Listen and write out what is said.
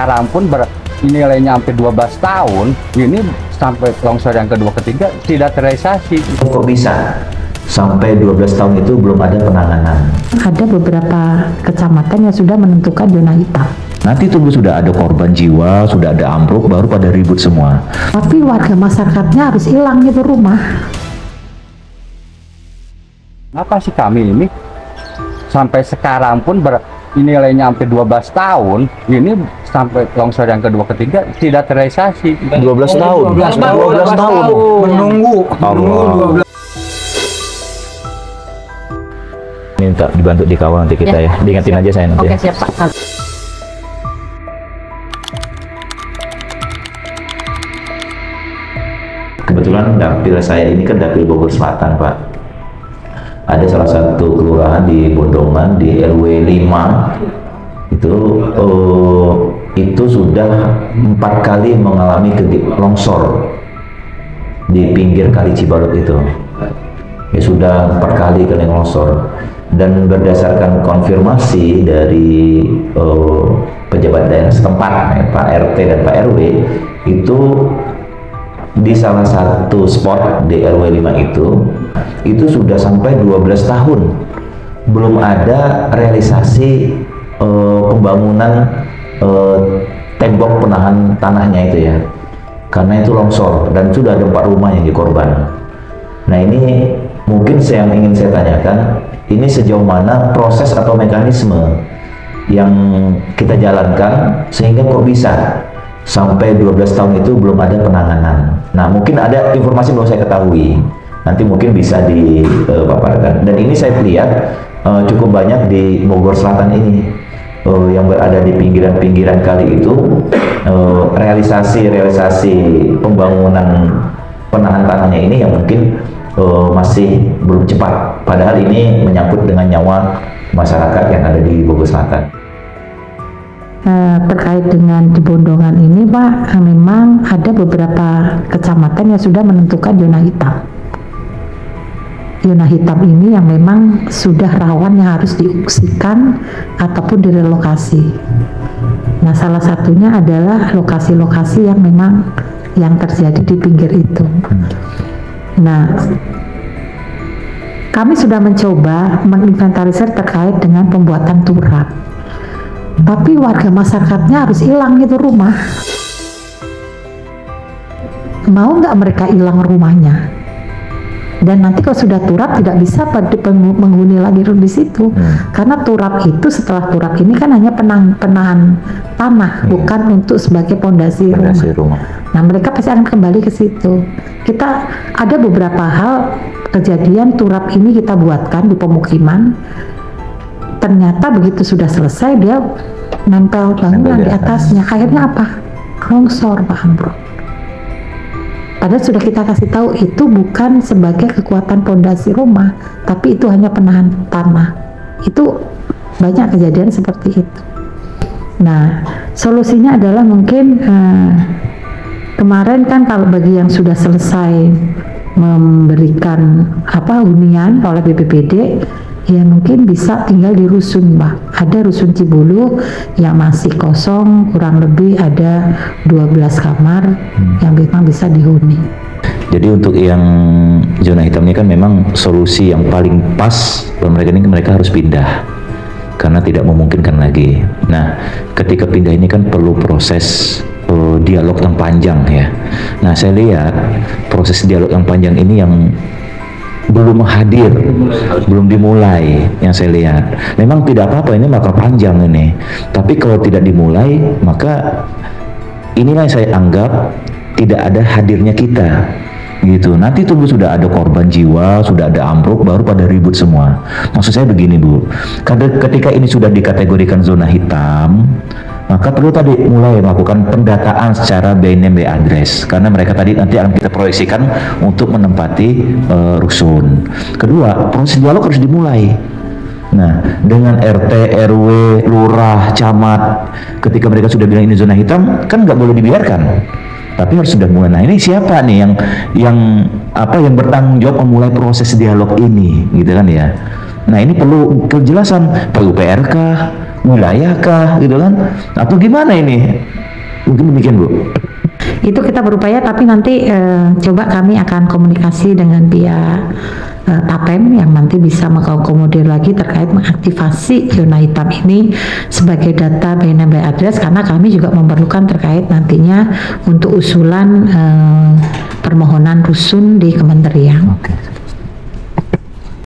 sekarang pun nilainya hampir 12 tahun, ini sampai longsor yang kedua ketiga tidak terrealisasi. Kok bisa sampai 12 tahun itu belum ada penanganan? Ada beberapa kecamatan yang sudah menentukan zona hitam. Nanti tunggu sudah ada korban jiwa, sudah ada ambruk, baru pada ribut semua. Tapi warga masyarakatnya harus hilang itu rumah. Kenapa sih kami ini sampai sekarang pun nilainya hampir 12 tahun, ini sampai longsor yang kedua ketiga tidak terrealisasi. 12 tahun? 12 tahun menunggu. Allah. Minta dibantu dikawal nanti kita ya. Diingatin aja saya nanti. Oke, siap Pak. Kebetulan dapil saya ini kan dapil Bogor Selatan, Pak. Ada salah satu kelurahan di Bondongan di RW 5 itu sudah 4 kali mengalami longsor di pinggir Kali Cibaluk itu. Ya sudah 4 kali longsor. Dan berdasarkan konfirmasi dari pejabat daerah setempat, Pak RT dan Pak RW, itu di salah satu spot di RW 5 itu sudah sampai 12 tahun belum ada realisasi pembangunan tembok penahan tanahnya itu ya, karena itu longsor dan sudah ada 4 rumah yang dikorban. Nah, ini mungkin yang ingin saya tanyakan, ini sejauh mana proses atau mekanisme yang kita jalankan sehingga kok bisa sampai 12 tahun itu belum ada penanganan. Nah, mungkin ada informasi belum saya ketahui, nanti mungkin bisa dipaparkan. Dan ini saya lihat cukup banyak di Bogor Selatan ini yang berada di pinggiran-pinggiran kali itu, realisasi pembangunan penahan tanahnya ini yang mungkin masih belum cepat, padahal ini menyangkut dengan nyawa masyarakat yang ada di Bogor Selatan. Terkait dengan di Bondongan ini, Pak, memang ada beberapa kecamatan yang sudah menentukan zona hitam. Zona hitam ini yang memang sudah rawan yang harus diungsikan ataupun direlokasi. Nah, salah satunya adalah lokasi-lokasi yang memang yang terjadi di pinggir itu. Nah, kami sudah mencoba menginventarisir terkait dengan pembuatan turap. Tapi warga masyarakatnya harus hilang itu rumah. Mau nggak mereka hilang rumahnya? Dan nanti kalau sudah turap tidak bisa menghuni lagi di situ. Karena turap itu, setelah turap ini kan hanya penahan tanah, bukan untuk sebagai pondasi rumah. Nah, mereka pasti akan kembali ke situ. Kita ada beberapa hal kejadian turap ini kita buatkan di pemukiman. Ternyata begitu sudah selesai dia nempel bangunan di atasnya. Akhirnya apa? Longsor, Pak, ambruk. Padahal sudah kita kasih tahu itu bukan sebagai kekuatan pondasi rumah, tapi itu hanya penahan tanah. Itu banyak kejadian seperti itu. Nah, solusinya adalah mungkin kemarin kan kalau bagi yang sudah selesai memberikan hunian oleh BPBD, ya mungkin bisa tinggal di rusun, Pak. Ada rusun Cibulu yang masih kosong, kurang lebih ada 12 kamar yang memang bisa dihuni. Jadi untuk yang zona hitam ini kan memang solusi yang paling pas mereka harus pindah karena tidak memungkinkan lagi. Nah, ketika pindah ini kan perlu proses dialog yang panjang ya. Nah, saya lihat proses dialog yang panjang ini yang belum hadir, belum dimulai yang saya lihat. Memang tidak apa-apa, ini maka panjang ini. Tapi kalau tidak dimulai, maka inilah yang saya anggap tidak ada hadirnya kita. Gitu. Nanti tunggu sudah ada korban jiwa, sudah ada ambruk, baru pada ribut semua. Maksud saya begini, Bu. Ketika ini sudah dikategorikan zona hitam, maka perlu tadi mulai melakukan pendataan secara by name by address, karena mereka tadi nanti akan kita proyeksikan untuk menempati rusun. Kedua, proses dialog harus dimulai. Nah, dengan RT, RW, lurah, camat, ketika mereka sudah bilang ini zona hitam, kan nggak boleh dibiarkan, tapi harus sudah mulai. Nah, ini siapa nih yang bertanggung jawab memulai proses dialog ini, gitu kan ya? Nah, ini perlu kejelasan, PUPR kah, wilayah kah gitu kan, atau gimana ini? Mungkin demikian Bu. Itu kita berupaya, tapi nanti coba kami akan komunikasi dengan pihak Tapem yang nanti bisa mengakomodir lagi terkait mengaktifasi zona hitam ini sebagai data BNM by address, karena kami juga memerlukan terkait nantinya untuk usulan permohonan rusun di kementerian. Oke.